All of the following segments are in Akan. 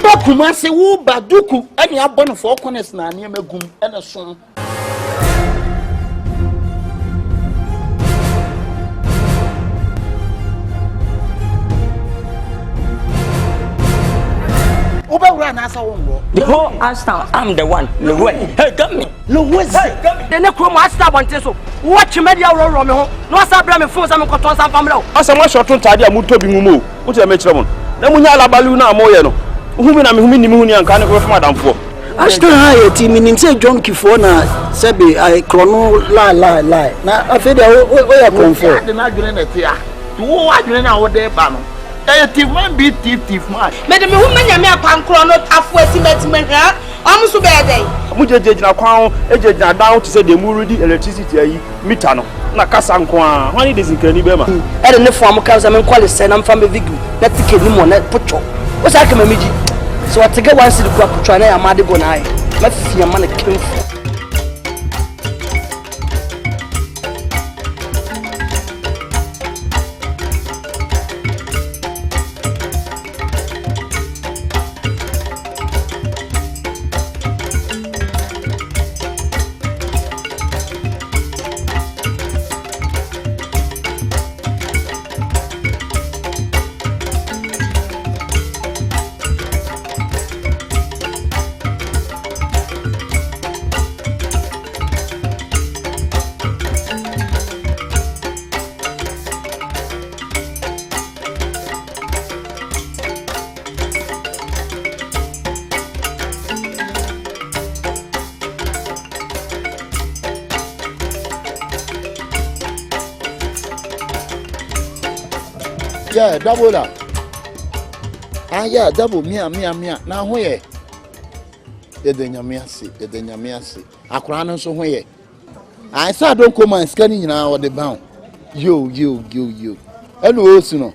Uba Kumasi, Uba Duku, and you are born for corners now near Megum and a song. Uba ran as a woman. The whole Ashtown, I'm the one. Hey, come me. Louis, the Necro Master wanted so. Watch media roll Romeo. No, Sabram phones I'm got on some family. As a much short time, I'm to be moved. What's a match? The Munyala Baluna Moyano. Whom I'm Muni and Canada of Madame for. Ashton High team in say John Kifona, Sebi, I chrono lie. Now I feel where I come for. The Nagrin at here. Who are you now? There, Bano. Thief man beat thief man. Madam, woman, you may come chrono halfway to met almost a bad day. Muja Jajna Crown, agent down to say the Muridi electricity, Mitano, Nakasankwa, when it is in Kenibema. I don't know from Kazam quality, and I'm from a Vigu. Let's take him on that putcho. What's I come a midget? So I take a one city crop to try and I'm Madibonai. Let's see a man a king. Yeah, double that. Ah, yeah, double me. Now, where? Yedenya Akrana so where? I saw don't come and scanning now the bound. You. And also, no.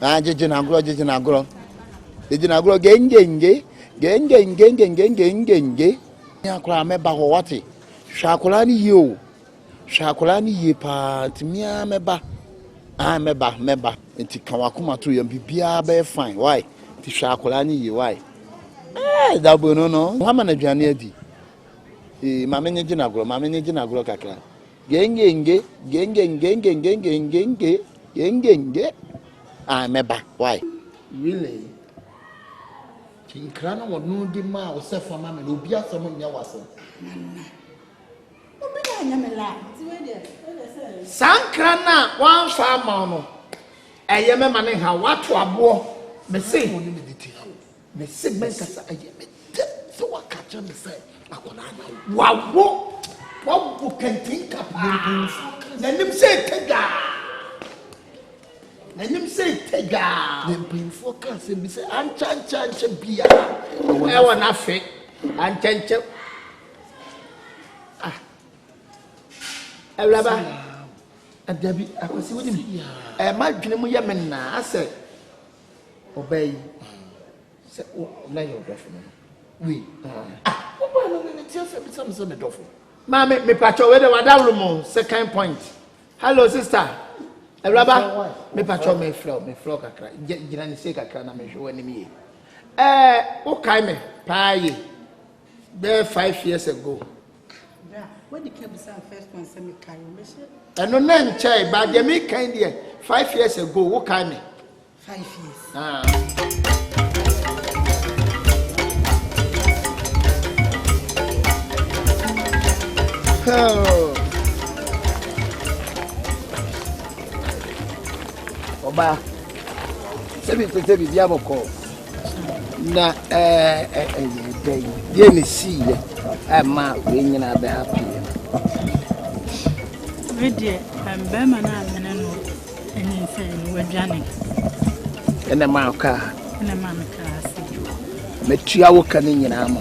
I just agro. The Jinagro gang. Yakra meba wati. Shakulani ye pa timia meba. Ah, meba. Enti kawakuma tu yam bibia be fine. Why? Ti shakulani ye why? Eh, dabo no. Mama na dwane adi. Mama nye jinagro kakra. Genge. Ah, meba. Why? Really? Chinkra na wonu di ma o se fama me obi asamo nya wase. Obi na nya me la. Ti we dey. Sankra na wan fa ma no. Eye me mane ha wato abo. Me say woni me diti ha. Me say me kasa eye me de so wakacha me say akona na wawo kantin kapa. Na nim say tega. The painful can say me say anchancha bia. E wona fe anchancha. Ah. Elaba. Adabi akwasi wodi ma dwene mu ye me na ase obey se o na yo dofo no we o ba no me tie se bi me dofo ma me pacho we de wadawro mo second point. Hello sister Elaba me pacho me flow kakra gina ni se kakra na me hwe wani mi o kai me paaye there 5 years ago. When the came first one send me carry me. And no name chai, but the me kind here 5 years ago, what kind me? 5 years. Ah. Oh. Oba. Sebi diabo ko. Na day. Ye ni see ye. Ma we nyina be happy. Video bema na amene no eni se no wadwane ene ma ka ase metua wo ka ni nyina ma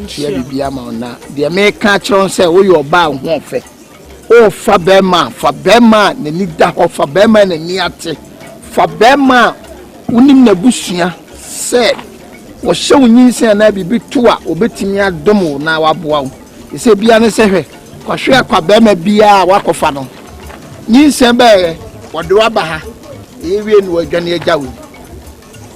tia bibia ma na de me ka chon se wo yo ba ho ofe o fa bema na ni da ho fa bema na ni ate fa bema unim na busua se wo hye wonyinse na bibi to a obetimi adomo na waboa wo se bia ne se hwe kwahwe akwa bema bia wakofa no nyinse be wode waba ha ewie no wadwane agyawe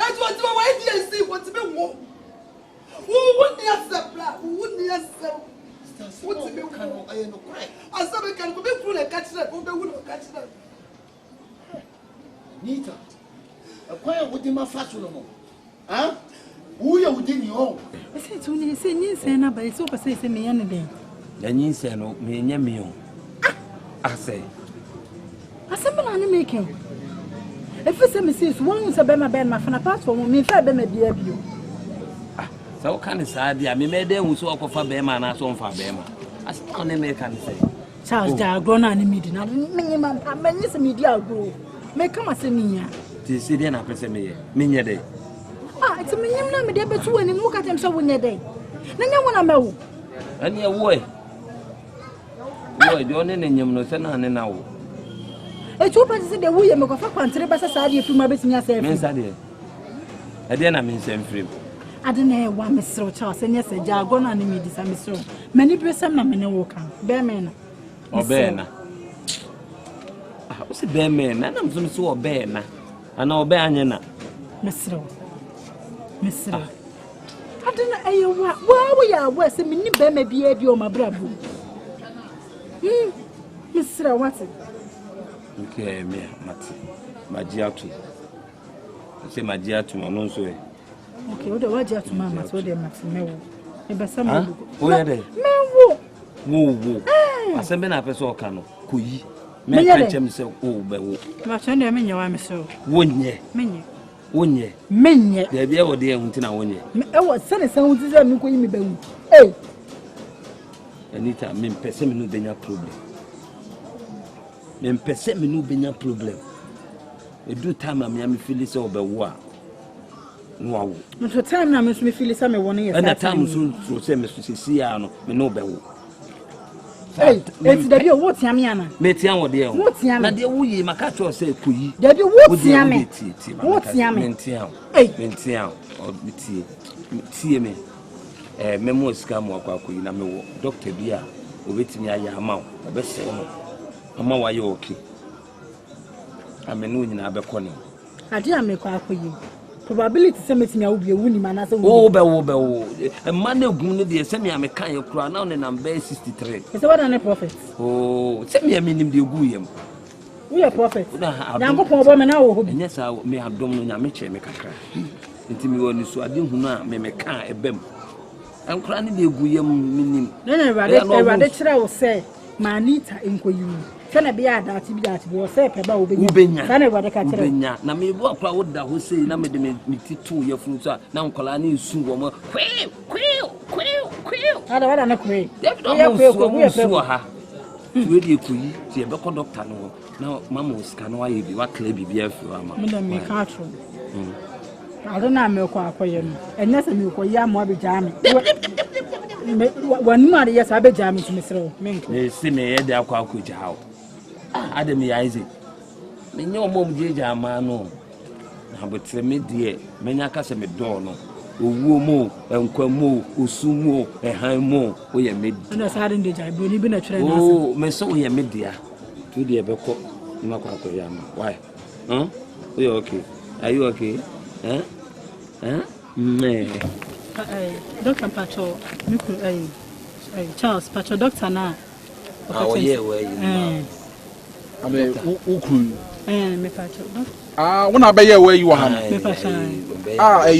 And what do I see? What's the war? Who wouldn't have the black? Who wouldn't have the what's the canoe? I know, cry. I said, I can go through the catch that, but they wouldn't catch that. Nita, a quiet with him a fashion. Huh? Who you within your home? I said to you, say, you say, no, but it's over, say, me any day. Then you say, no, me and me. I say, I said, I'm making. If you say, Mrs. One is a bema band, my friend, apart from me, if I be you. So can I say, I made them who saw for Bema and I saw for Bema. I stand in American say. Charles, they are grown and meeting. I minimum, I mean, it's a media grow. May come as a me. Tis the end of the me day. Ah, it's a minimum, but they two and look at them so when they day. Then you want to know. And your way. You are joining in your son and now. A two parties in the way you make a country, but society if you may be seen yourself. Miss Adia. I didn't mean same free. I don't know why Mr. Charles and yes, a jargon and me this and so many person I'm in a walk. Bear man. Or Bear. What's a bear man? And I'm some sort of bear now. I know bear, Mr. I don't know why we are worse than me, bear may be a view of my brother. Mr. What's it? Okay, me, Matty. My dear to say, my dear to my nose way. Okay, what do I just to Mamma? So they must know. If some where they move. I send me up a so canoe. Kui. May I tell myself, oh, but what I mean, you are so. 1 year. One year. Many. There be over there until 1 year. I was sending someone to them who me be. Hey, Anita, me person no be no problem. Me person me no be no problem. E do time am feel say obe wo a. Wow. no time na me feel say me won here. And that time so say me see ya no me no be wo. Hey, it's the bio what yam yana. Me tian wo de ho. What yam? Na de wo yi maka cho say koyi. The bio what yam? What yam? Me tian. Hey, me tian o tie me. Memo sika mo akwa koyi na me wo doctor bi a obetimi aya ama wo. Obe se no. Ama wa ye okay. Amenu nyina abekọ ne. ade amekọ akoyi. Probability say metimi awu bi ewu ni mana say wo be man egum ne de se me ameka ye kura na ne number 63. Say what an prophet. Oh, se me aminim de egu yem. We are prophet. Nyankopon obo me na wo hobi. Enya sa me adom no nyame che me kakra. Nti mi woni so ade hunu a me meka ebem. Ankura ne de egu yem minim. Na rade kire wo say manita enkoyi. Kana biya da ati biya ati wo say peba obenya. Kana rade ka kire. Obenya na me bo akura wo da ho sei na me de me titu ye funu so na nkola na esu wo mo. Ada wada na kwe. We so ha. We dey kuyi ti e be ko doctor no na mama osika no aye bi wa kla bibia afi ama. Me dem me ka tro. Ado na me ko akoye no. Enya se me ko ya mo abegya me. Wanu ma de yes abegya me timisro. Me nko. E si me ye de akwa akogya hawo. Adam ya ize. Me nye omom jeja ama no. Na botre me de me nya ka se me do no. Owu mo, enkwa mo, osu mo, ehan mo, o ye me. Na sare nde jai boni bi na twere na ase. Oh, me so o ye me dia. Tu de be ko na kwa akoya ma. Why? Huh? Are you okay? Are you okay? Dr. Pacho, Charles Pacho, Doctor na. Oh yeah, where you? I mean, who me Pacho. When I be here where you are. Me Pacho.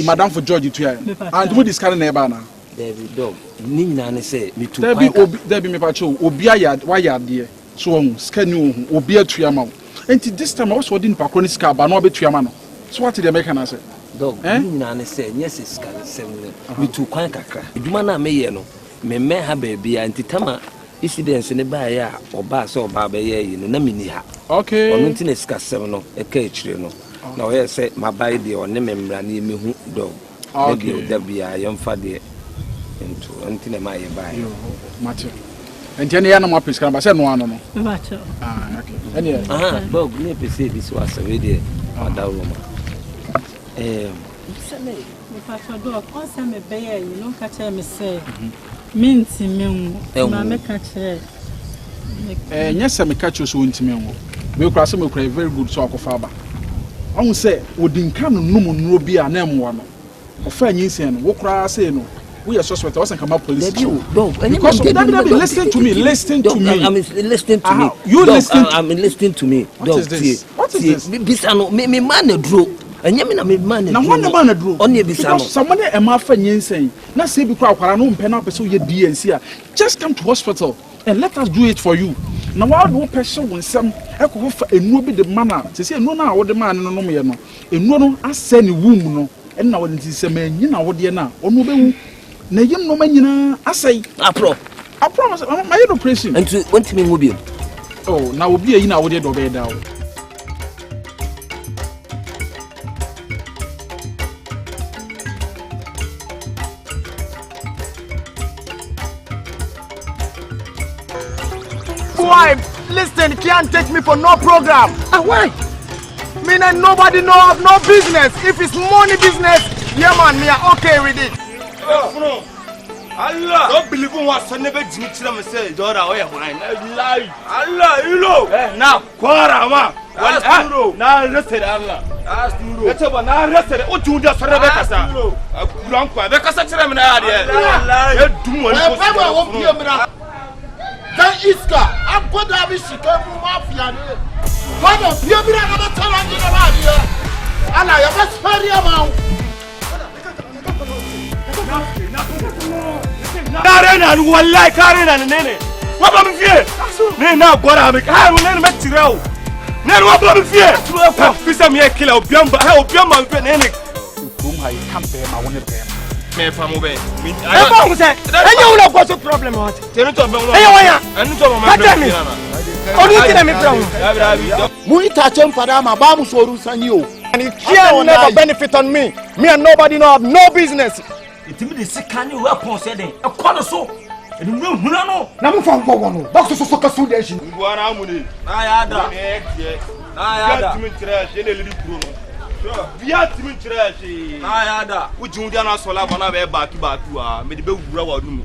Madam for George to here. And we discuss neighbor now. David dog. Ni na ne say me to. There be me Pacho. Obia yard, why yard there? So scan you obia tuyama. And this time I was holding Pacroni scar, but no be tuyama. So what did the American say? Dog, ni na ne say yes is scan 7. Me to kwan kakra. Eduma na me ye no. Me ha baby antitama incidents ne ba ya oba so oba ba ye yi no na mini ha. Okay. Onu nti na sika 7 no e ka echire no. Na o ye say mabai de o ne memra na emi hu dog. Okay. Da bia yemfa de into nti na ma ye ba. Yo, Matthew. And then ya na mo pesca ba say no ano no. Pacho. Okay. Anyway. Dog ne pese bi so asawe de adawoma. Me Pacho dog, on say me be here, you no catch me say. Minti me ma me catch Yes, I me catch you so intime wo. Me kura say me kura very good so akofa ba. ɔhu sɛ odinka no num bi a na ɛmoa no ɔfa nyinsen no wo kura say no we are suspect was kama police because listen to me you listen to me I'm listening to me what is this bisa no me man na duro enya me na me man na duro na one man na duro onye bisa no someone e ma fa nyinsen na say bi kwa akwara no mpe na person ye DNC a just come to hospital and let us do it for you na wa do person wonsam e ko fa enuo bi de mana se say enuo na wo de man no nom ye no enuo no ase ne womb no en na wo de se ma nyi na wo de na ono bewu na yim no manyina asai apro my operation and want me ngo bi oh na obi ayi na wo de do be da o Why? Listen, you can't take me for no program. Why? Me and nobody know of no business. If it's money business, yeah man, me are okay with it. Allah, don't believe in what son never did to them say, Dora, oh yeah, lie. Allah, you know. Now, Quara, well, now rested Allah. Let's have an arrested. What do you just Rebecca? Blanca, Becca, Then Iska, I'm going to have a chicken mafia. What of you? I'm not telling you about you. And I am a very amount. Karena, one like Karena and Nene. What am I fear? Nena, what am I will make you know. Nene, what am I fear? This time, kill out Biamba, help Biamba, Nene. Whom I can't pay my one of them. Me from away. I don't say. And you know what's the problem? What? Tell it to me. And to my family. Only tell me from. Muita chempada mabamu soru sanyo. And it can never benefit on me. Me and nobody know have no business. It means the sick you weapon said a corner so. And no, no. Namu from Bono. Box so casudation. Guaramuni. Ayada. Ayada. Via Timmy Trash. Ayada. Which you don't sola bana be back wa. Me the be wura wa dum.